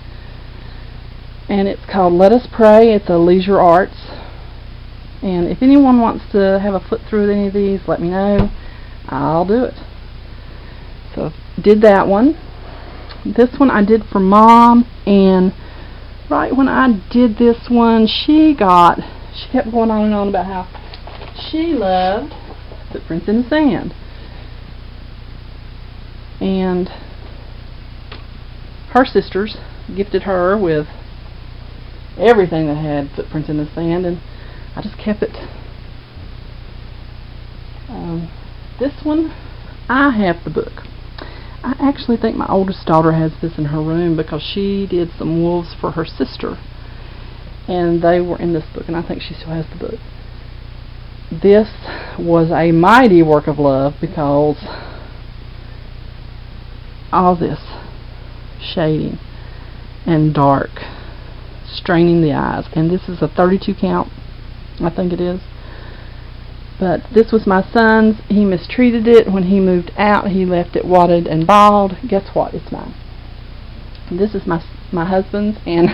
And it's called Let Us Pray. It's a leisure arts. And if anyone wants to have a flip through with any of these, let me know. I'll do it. So did that one. This one I did for Mom, and right when I did this one, she kept going on and on about how she loved Footprints in the Sand. And her sisters gifted her with everything that had Footprints in the Sand, and I just kept it. This one, I have the book. I actually think my oldest daughter has this in her room because she did some wolves for her sister, and they were in this book, and I think she still has the book. This was a mighty work of love because all this shading and dark, straining the eyes, and this is a 32 count, I think it is. But this was my son's. He mistreated it when he moved out. He left it wadded and bald. Guess what? It's mine. This is my husband's, and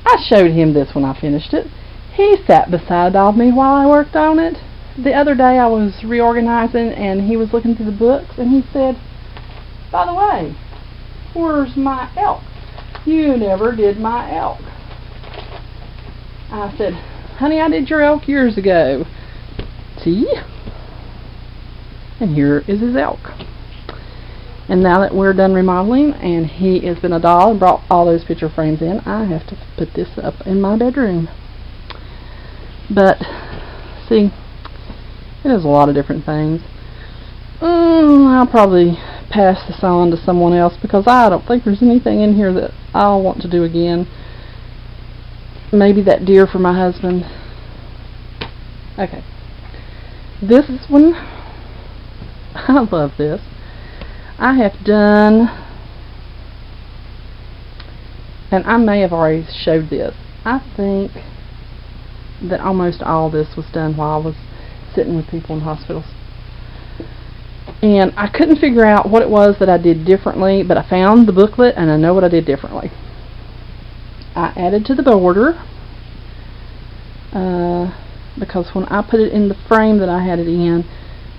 I showed him this when I finished it. He sat beside of me while I worked on it. The other day I was reorganizing, and he was looking through the books, and he said, "By the way, where's my elk? You never did my elk." I said, "Honey, I did your elk years ago." See? And here is his elk. And now that we're done remodeling and he has been a doll and brought all those picture frames in, I have to put this up in my bedroom. But, see, it is a lot of different things. I'll probably pass this on to someone else because I don't think there's anything in here that I'll want to do again. Maybe that deer for my husband. Okay. This one, I love this. I have done, and I may have already showed this, I think that almost all this was done while I was sitting with people in hospitals. And I couldn't figure out what it was that I did differently, but I found the booklet and I know what I did differently. I added to the border because when I put it in the frame that I had it in,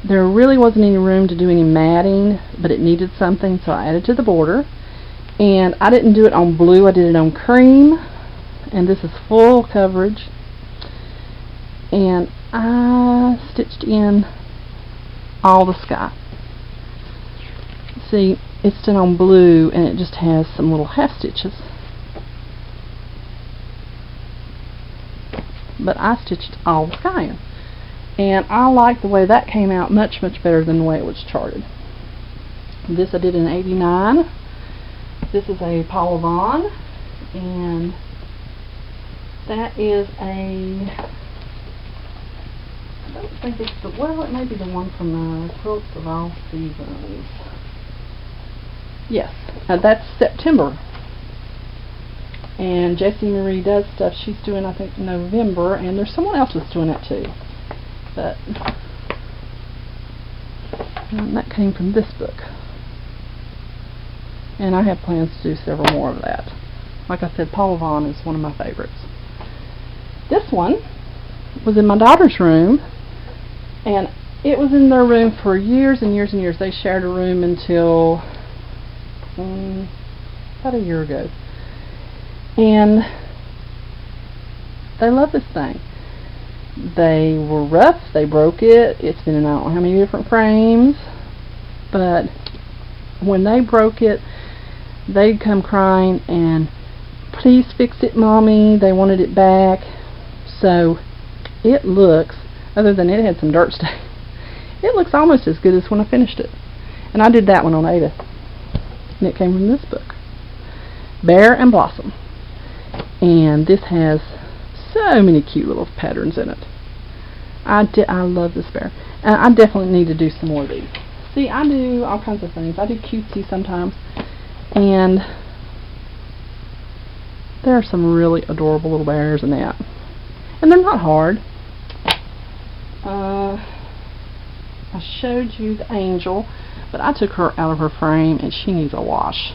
there really wasn't any room to do any matting, but it needed something, so I added to the border. And I didn't do it on blue, I did it on cream, and this is full coverage. And I stitched in all the sky. See, it's done on blue, and it just has some little half stitches. But I stitched all the sky in. And I like the way that came out much better than the way it was charted. This I did in '89. This is a Paula Vaughn, and that is a, I don't think it's the, well, it may be the one from Quilts of All Seasons. Yes, that's September. And Jessie Marie does stuff she's doing, I think, November, and there's someone else that's doing it too. But and that came from this book. And I have plans to do several more of that. Like I said, Paula Vaughn is one of my favorites. This one was in my daughter's room, and it was in their room for years and years and years. They shared a room until about a year ago. And they love this thing. They were rough, they broke it, it's been in I don't know how many different frames, but when they broke it, they'd come crying and, please fix it, Mommy. They wanted it back. So it looks, other than it had some dirt stain, it looks almost as good as when I finished it. And I did that one on Ada, and it came from this book, Bear and Blossom. And this has so many cute little patterns in it. I love this bear. And I definitely need to do some more of these. See, I do all kinds of things. I do cutesy sometimes. And there are some really adorable little bears in that. And they're not hard. I showed you the angel, but I took her out of her frame and she needs a wash.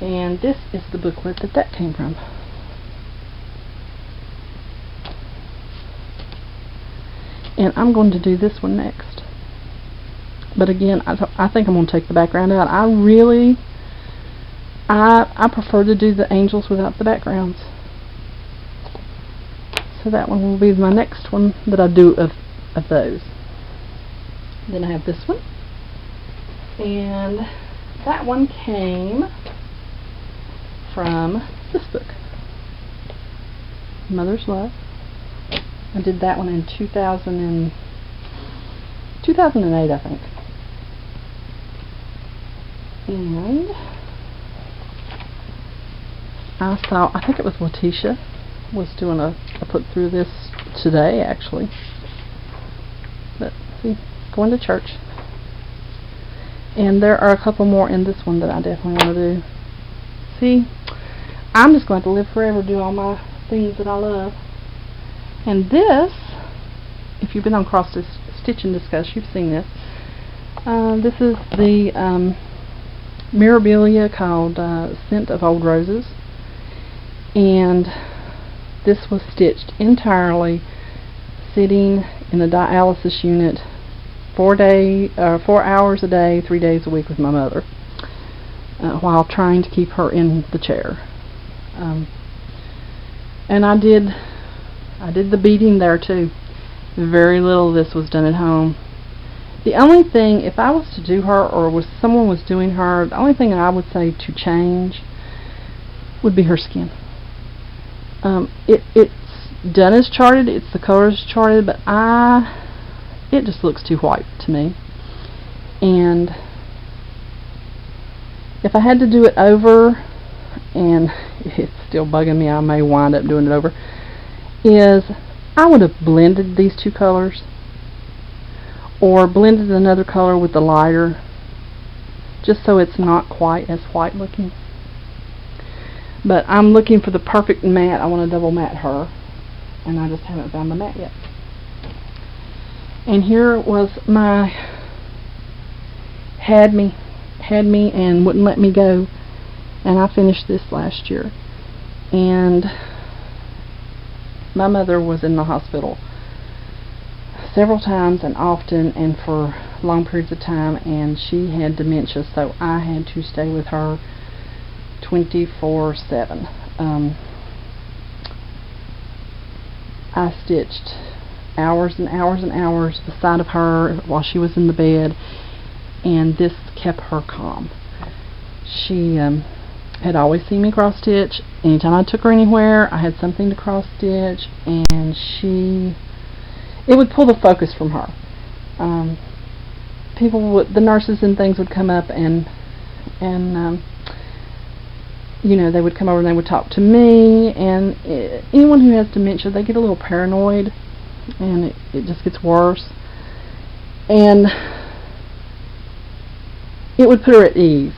And this is the booklet that came from. And I'm going to do this one next. But again, I think I'm going to take the background out. I prefer to do the angels without the backgrounds. So that one will be my next one that I do of those. Then I have this one. And that one came from this book, Mother's Love. I did that one in 2008, I think. And I think it was Letitia was doing a put through this today, actually. But see, going to church. And there are a couple more in this one that I definitely want to do. See, I'm just going to live forever, do all my things that I love. And this, if you've been on Cross Stitch and Discuss, you've seen this. This is the Mirabilia called Scent of Old Roses. And this was stitched entirely sitting in a dialysis unit 4 hours a day, 3 days a week with my mother, while trying to keep her in the chair. And I did the beading there too. Very little of this was done at home. The only thing, if I was to do her or was someone was doing her, the only thing that I would say to change would be her skin. It's done as charted, it's the colors charted, but it just looks too white to me. And if I had to do it over, and it's still bugging me, I may wind up doing it over, is I would have blended these two colors or blended another color with the lighter, just so it's not quite as white looking. But I'm looking for the perfect matte. I want to double matte her, and I just haven't found the matte yet. And here was my had me and wouldn't let me go, and I finished this last year. And my mother was in the hospital several times and often and for long periods of time, and she had dementia, so I had to stay with her 24/7. I stitched hours and hours and hours beside of her while she was in the bed, and this kept her calm. She had always seen me cross stitch. Anytime I took her anywhere, I had something to cross stitch, and it would pull the focus from her. The nurses and things would come up and you know, they would come over and they would talk to me, and anyone who has dementia, they get a little paranoid, and it just gets worse. And it would put her at ease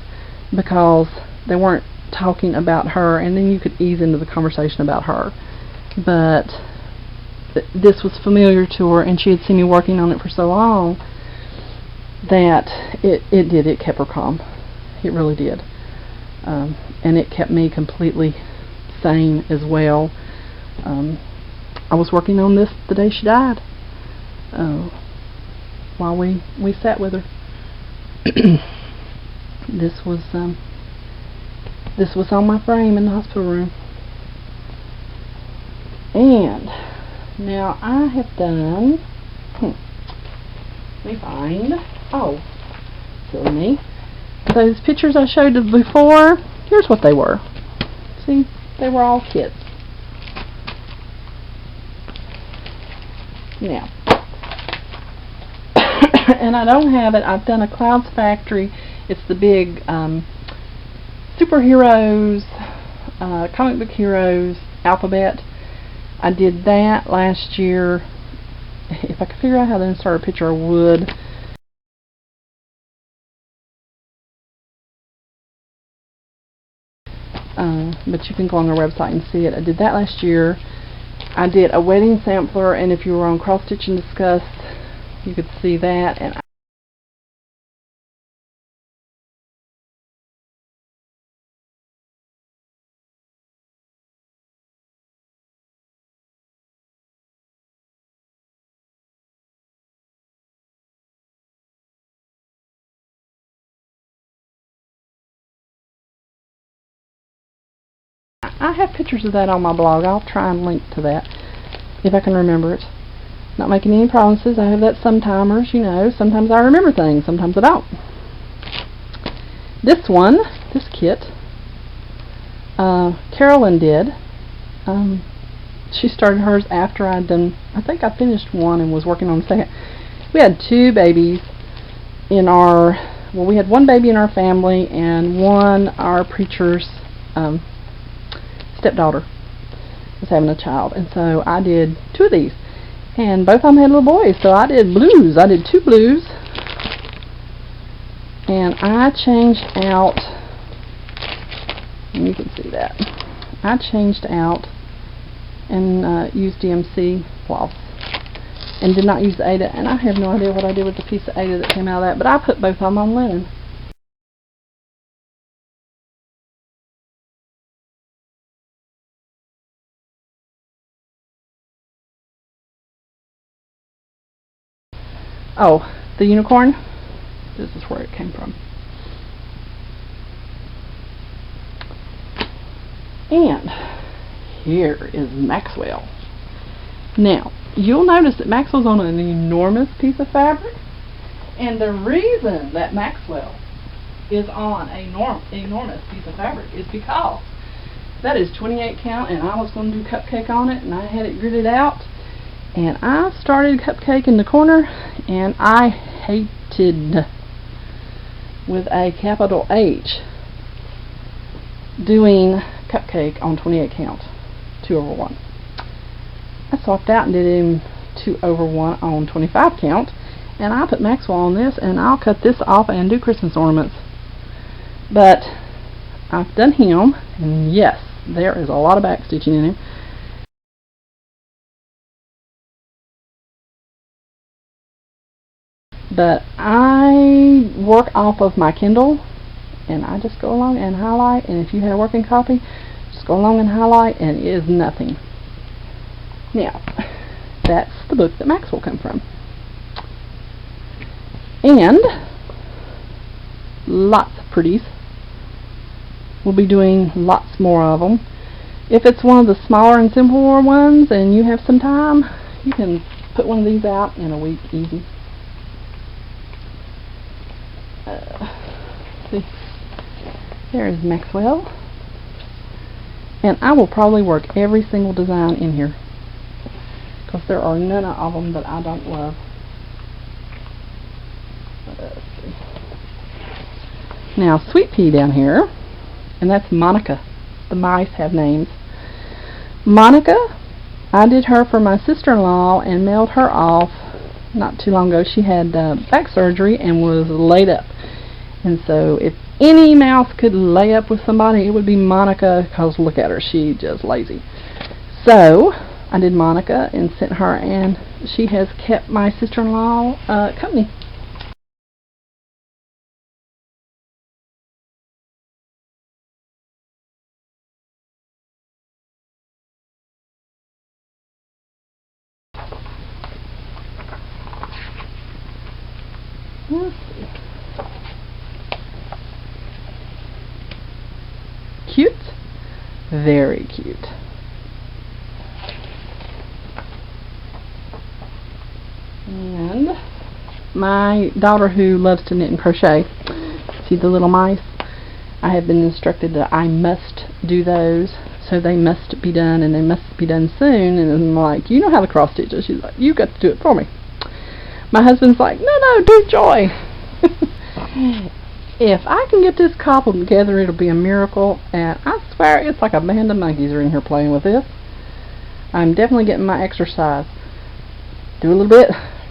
because they weren't talking about her, and then you could ease into the conversation about her. But this was familiar to her, and she had seen me working on it for so long that it kept her calm. It really did. And it kept me completely sane as well. I was working on this the day she died, while we sat with her. This was on my frame in the hospital room. And now I have done, let me find, oh, silly me. Those pictures I showed you before, here's what they were. See, they were all kits. Now, and I don't have it, I've done a Clouds Factory. It's the big superheroes, comic book heroes alphabet. I did that last year. If I could figure out how to insert a picture, I would. But you can go on their website and see it. I did that last year. I did a wedding sampler, and if you were on Cross Stitch and Discuss, you could see that. And I have pictures of that on my blog. I'll try and link to that if I can remember it. Not making any promises. I have that sometimers, you know. Sometimes I remember things, sometimes I don't. This kit, Carolyn did. She started hers after I'd done, I think I finished one and was working on the second. We had two babies in we had one baby in our family, and our preacher's stepdaughter was having a child, and so I did two of these, and both of them had little boys, so I did blues. I did two blues, and I changed out, and you can see that, I changed out and used DMC floss and did not use the Ada, and I have no idea what I did with the piece of Ada that came out of that, but I put both of them on linen. Oh, the unicorn, this is where it came from. And here is Maxwell. Now, you'll notice that Maxwell's on an enormous piece of fabric, And the reason that Maxwell is on a enormous piece of fabric is because that is 28 count, and I was going to do cupcake on it, and I had it gridded out, and I started cupcake in the corner, and I hated, with a capital H, doing cupcake on 28 count, 2/1. I swapped out and did him 2/1 on 25 count, and I put Maxwell on this, and I'll cut this off and do Christmas ornaments. But I've done him, and yes, there is a lot of back stitching in him. But I work off of my Kindle, and I just go along and highlight, and if you had a working copy, just go along and highlight, and it is nothing. Now, that's the book that Max will come from. And lots of pretties. We'll be doing lots more of them. If it's one of the smaller and simpler ones and you have some time, you can put one of these out in a week easy. See, there's Maxwell. And I will probably work every single design in here, because there are none of them that I don't love. Let's see. Now, Sweet Pea down here, and that's Monica. The mice have names. Monica, I did her for my sister-in-law and mailed her off not too long ago. She had back surgery and was laid up. And so if any mouse could lay up with somebody, it would be Monica, because look at her, she's just lazy. So I did Monica and sent her, and she has kept my sister-in-law company. Let's see. Cute? Very cute. And my daughter, who loves to knit and crochet, see the little mice? I have been instructed that I must do those, so they must be done, and they must be done soon. And I'm like, you know how to cross stitch it. She's like, you got to do it for me. My husband's like, no, do Joy. If I can get this cobbled together, it'll be a miracle, and I swear it's like a band of monkeys are in here playing with this. I'm definitely getting my exercise. Do a little bit,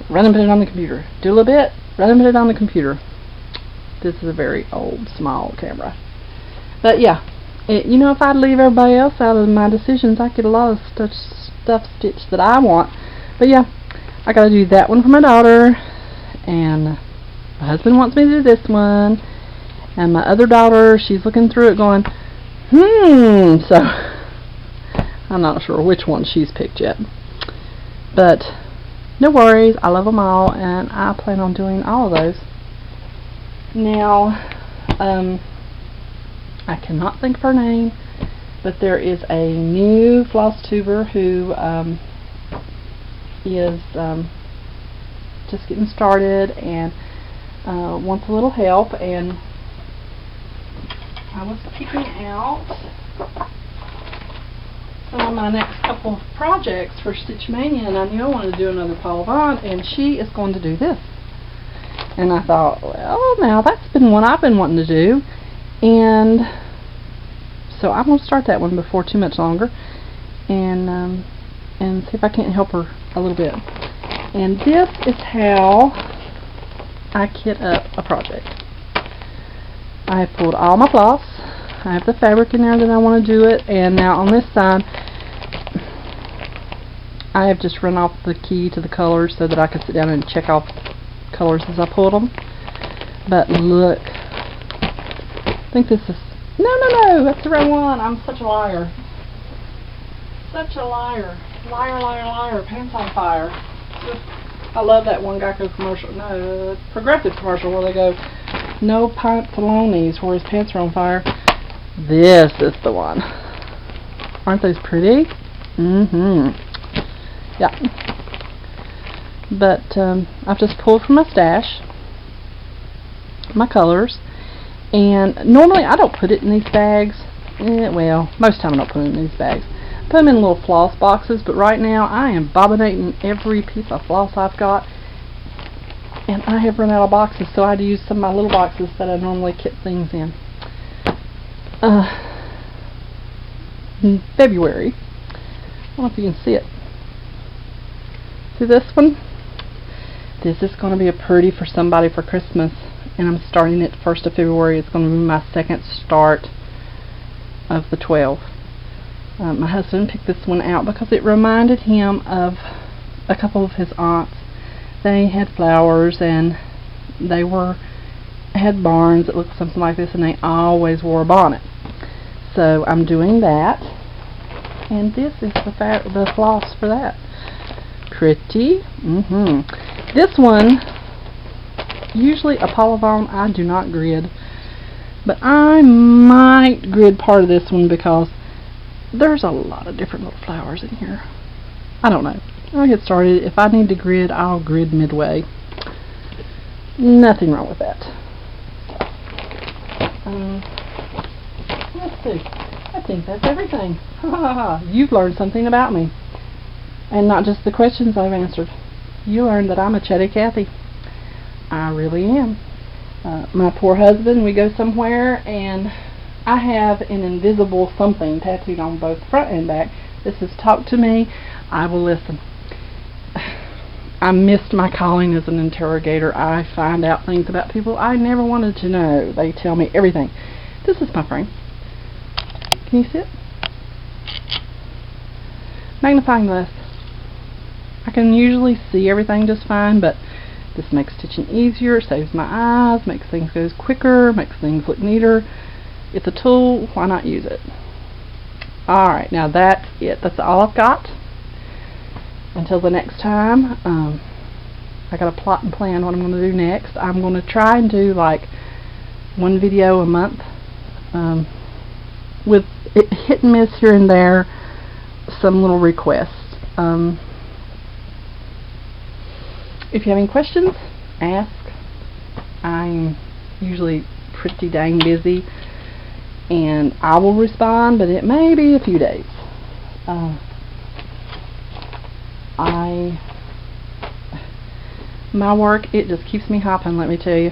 run and put it on the computer. Do a little bit, run and put it on the computer. This is a very old, small camera. But yeah, you know, if I'd leave everybody else out of my decisions, I'd get a lot of stuff stitched that I want. But yeah, I gotta do that one for my daughter, and my husband wants me to do this one, and my other daughter, she's looking through it going, so I'm not sure which one she's picked yet. But no worries, I love them all, and I plan on doing all of those. Now, I cannot think of her name, but there is a new Flosstuber who is just getting started and wants a little help, and I was picking out some of my next couple of projects for Stitch Mania, and I knew I wanted to do another Paula Vaughn, and she is going to do this. And I thought, well, now that's been one I've been wanting to do, and so I'm going to start that one before too much longer, and see if I can't help her a little bit. And this is how I kit up a project. I have pulled all my floss. I have the fabric in there that I want to do it, and now on this side I have just run off the key to the colors so that I can sit down and check off colors as I pull them. But look, I think this is, no, that's the wrong one. I'm such a liar. Such a liar. Liar, pants on fire. I love that one Geico commercial, no, Progressive commercial, where they go, no pantalones, where his pants are on fire. This is the one. Aren't those pretty? Yeah. But I've just pulled from my stash, my colors. And normally I don't put it in these bags. Well, most time I don't put it in these bags. I put them in little floss boxes, but right now I am bobbinating every piece of floss I've got. And I have run out of boxes, so I had to use some of my little boxes that I normally keep things in. In February. I don't know if you can see it. See this one? This is going to be a pretty for somebody for Christmas, and I'm starting it 1st of February. It's going to be my second start of the 12. My husband picked this one out because it reminded him of a couple of his aunts. They had flowers, and they had barns that looked something like this, and they always wore a bonnet. So I'm doing that, and this is the floss for that. Pretty. This one, usually a Paula Vaughn, I do not grid, but I might grid part of this one because there's a lot of different little flowers in here. I don't know. I'll get started. If I need to grid, I'll grid midway. Nothing wrong with that. Let's see. I think that's everything. You've learned something about me. And not just the questions I've answered. You learned that I'm a chatty Cathy. I really am. My poor husband, we go somewhere and I have an invisible something tattooed on both front and back. This is talk to me, I will listen. I missed my calling as an interrogator. I find out things about people I never wanted to know. They tell me everything. This is my frame. Can you see it? Magnifying glass. I can usually see everything just fine, but this makes stitching easier, saves my eyes, makes things go quicker, makes things look neater. It's a tool, why not use it? Alright, now that's it. That's all I've got. Until the next time, I got a plot and plan what I'm going to do next. I'm going to try and do like one video a month, with it hit and miss here and there, some little requests. If you have any questions, ask. I'm usually pretty dang busy, and I will respond, but it may be a few days. My work, it just keeps me hopping, let me tell you.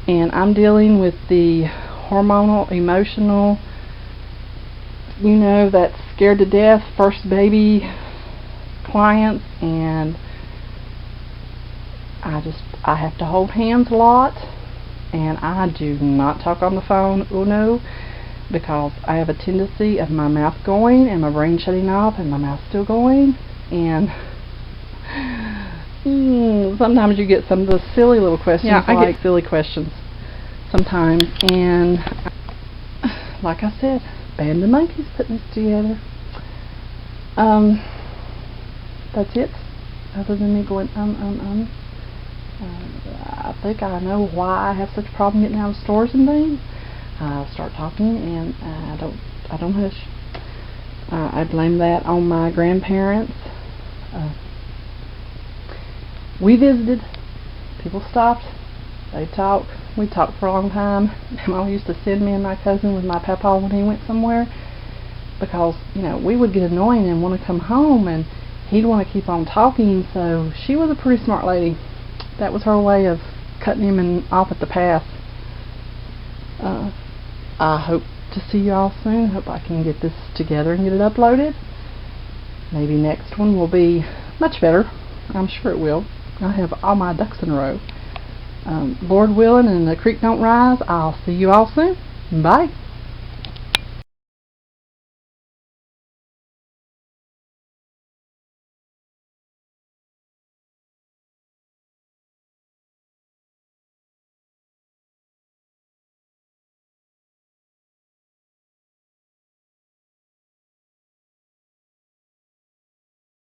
And I'm dealing with the hormonal, emotional, you know, that scared to death first baby clients, and I have to hold hands a lot, and I do not talk on the phone, no, because I have a tendency of my mouth going and my brain shutting off and my mouth still going, and sometimes you get some of those silly little questions. Yeah, I get silly questions sometimes, and like I said, band of monkeys putting this together. That's it. Other than me going I think I know why I have such a problem getting out of stores and things. I start talking and I don't hush. I blame that on my grandparents. We visited. People stopped. They talked. We talked for a long time. Mom used to send me and my cousin with my papa when he went somewhere, because, you know, we would get annoying and want to come home, and he'd want to keep on talking. So she was a pretty smart lady. That was her way of cutting him off at the pass. I hope to see you all soon. Hope I can get this together and get it uploaded. Maybe next one will be much better. I'm sure it will. I have all my ducks in a row. Lord willing and the creek don't rise, I'll see you all soon. Bye.